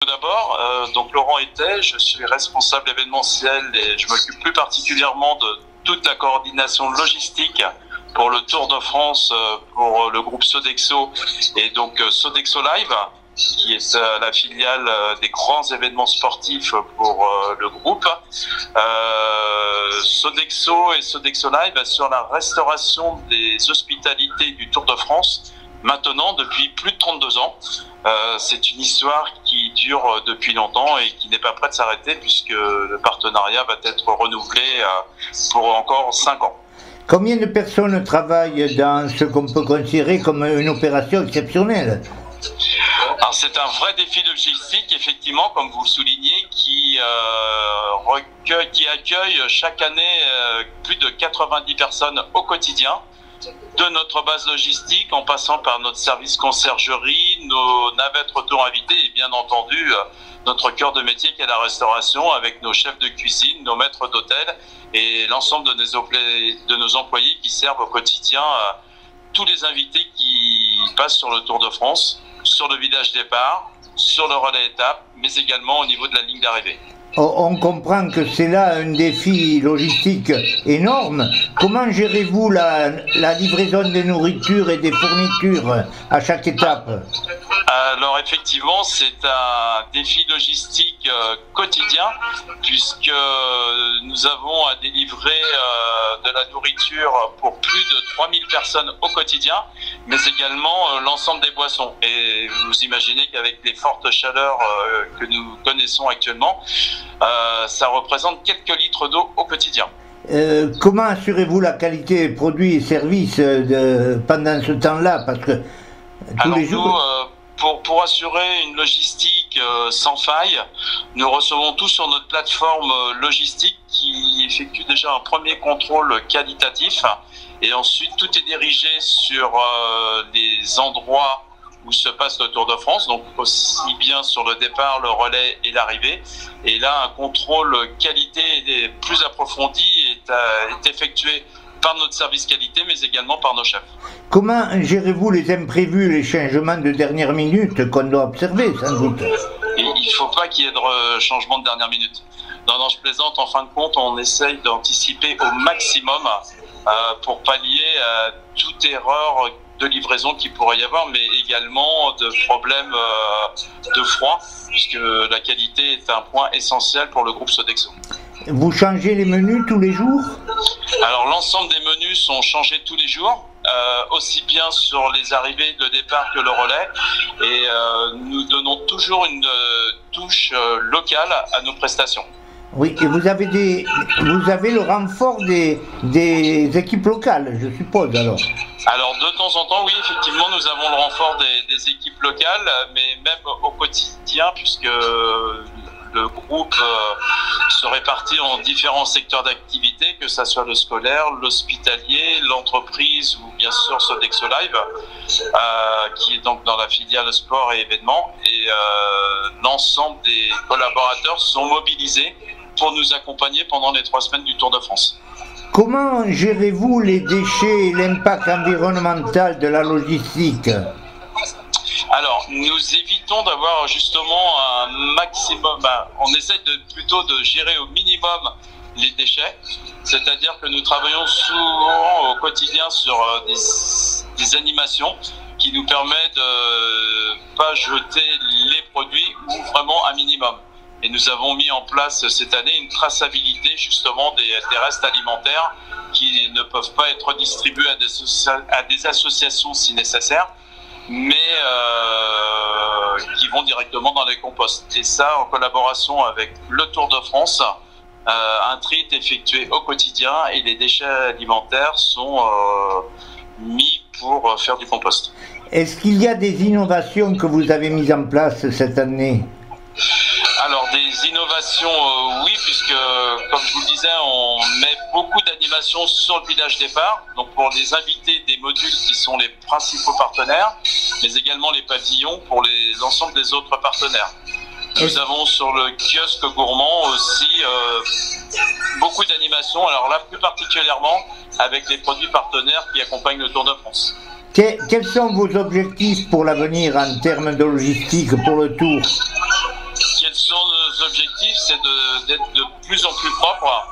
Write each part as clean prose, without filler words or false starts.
Tout d'abord, donc Laurent Ettet, je suis responsable événementiel et je m'occupe plus particulièrement de toute la coordination logistique pour le Tour de France pour le groupe Sodexo et donc Sodexo Live, qui est la filiale des grands événements sportifs pour le groupe. Sodexo et Sodexo Live assurent la restauration des hospitalités du Tour de France maintenant depuis plus de 32 ans. C'est une histoire qui dure depuis longtemps et qui n'est pas prête de s'arrêter puisque le partenariat va être renouvelé pour encore 5 ans. Combien de personnes travaillent dans ce qu'on peut considérer comme une opération exceptionnelle? Alors c'est un vrai défi logistique, effectivement, comme vous le soulignez, qui accueille chaque année plus de 90 personnes au quotidien, de notre base logistique en passant par notre service conciergerie, nos navettes retour invités et bien entendu notre cœur de métier qui est la restauration avec nos chefs de cuisine, nos maîtres d'hôtel et l'ensemble de nos employés qui servent au quotidien tous les invités qui passent sur le Tour de France, sur le village départ, sur le relais étape, mais également au niveau de la ligne d'arrivée. On comprend que c'est là un défi logistique énorme. Comment gérez-vous la livraison des nourritures et des fournitures à chaque étape? Alors effectivement, c'est un défi logistique quotidien puisque nous avons à délivrer de la nourriture pour plus de 3000 personnes au quotidien, mais également l'ensemble des boissons. Et vous imaginez qu'avec les fortes chaleurs que nous connaissons actuellement, ça représente quelques litres d'eau au quotidien. Comment assurez-vous la qualité des produits et services pendant ce temps-là? Parce que tous les jours... Pour assurer une logistique sans faille, nous recevons tout sur notre plateforme logistique qui effectue déjà un premier contrôle qualitatif et ensuite tout est dirigé sur les endroits où se passe le Tour de France, donc aussi bien sur le départ, le relais et l'arrivée. Et là, un contrôle qualité plus approfondi est effectué par notre service qualité, mais également par nos chefs. Comment gérez-vous les imprévus, les changements de dernière minute qu'on doit observer, sans doute? Il ne faut pas qu'il y ait de changement de dernière minute. Non, je plaisante. En fin de compte, on essaye d'anticiper au maximum pour pallier à toute erreur de livraison qu'il pourrait y avoir, mais également de problèmes de froid, puisque la qualité est un point essentiel pour le groupe Sodexo. Vous changez les menus tous les jours? Alors l'ensemble des menus sont changés tous les jours, aussi bien sur les arrivées de départ que le relais, et nous donnons toujours une touche locale à nos prestations. Oui, et vous avez le renfort des équipes locales, je suppose alors. Alors de temps en temps, oui, effectivement, nous avons le renfort des équipes locales, mais même au quotidien, puisque le groupe se répartit en différents secteurs d'activité, que ce soit le scolaire, l'hospitalier, l'entreprise ou bien sûr Sodexo Live, qui est donc dans la filiale sport et événements. Et l'ensemble des collaborateurs sont mobilisés pour nous accompagner pendant les 3 semaines du Tour de France. Comment gérez-vous les déchets et l'impact environnemental de la logistique? Alors, nous évitons d'avoir justement un maximum, on essaie plutôt de gérer au minimum les déchets, c'est-à-dire que nous travaillons souvent au quotidien sur des animations qui nous permettent de ne pas jeter les produits ou vraiment un minimum. Et nous avons mis en place cette année une traçabilité justement des restes alimentaires qui ne peuvent pas être distribués à des associations si nécessaire, mais qui vont directement dans les composts. Et ça, en collaboration avec le Tour de France, un tri est effectué au quotidien et les déchets alimentaires sont mis pour faire du compost. Est-ce qu'il y a des innovations que vous avez mises en place cette année? Alors des innovations, oui, puisque comme je vous le disais, on met beaucoup d'animations sur le village départ, donc pour les invités des modules qui sont les principaux partenaires, mais également les pavillons pour l'ensemble des autres partenaires. Nous avons sur le kiosque gourmand aussi beaucoup d'animations, alors là plus particulièrement avec les produits partenaires qui accompagnent le Tour de France. Quels sont vos objectifs pour l'avenir en termes de logistique pour le Tour? objectif, c'est d'être de plus en plus propre,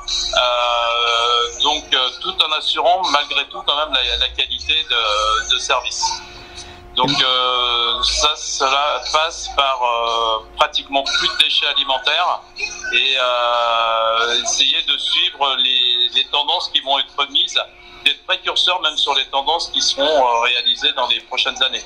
tout en assurant malgré tout quand même la qualité de service. Donc cela passe par pratiquement plus de déchets alimentaires et essayer de suivre les tendances qui vont être mises, d'être précurseurs même sur les tendances qui seront réalisées dans les prochaines années.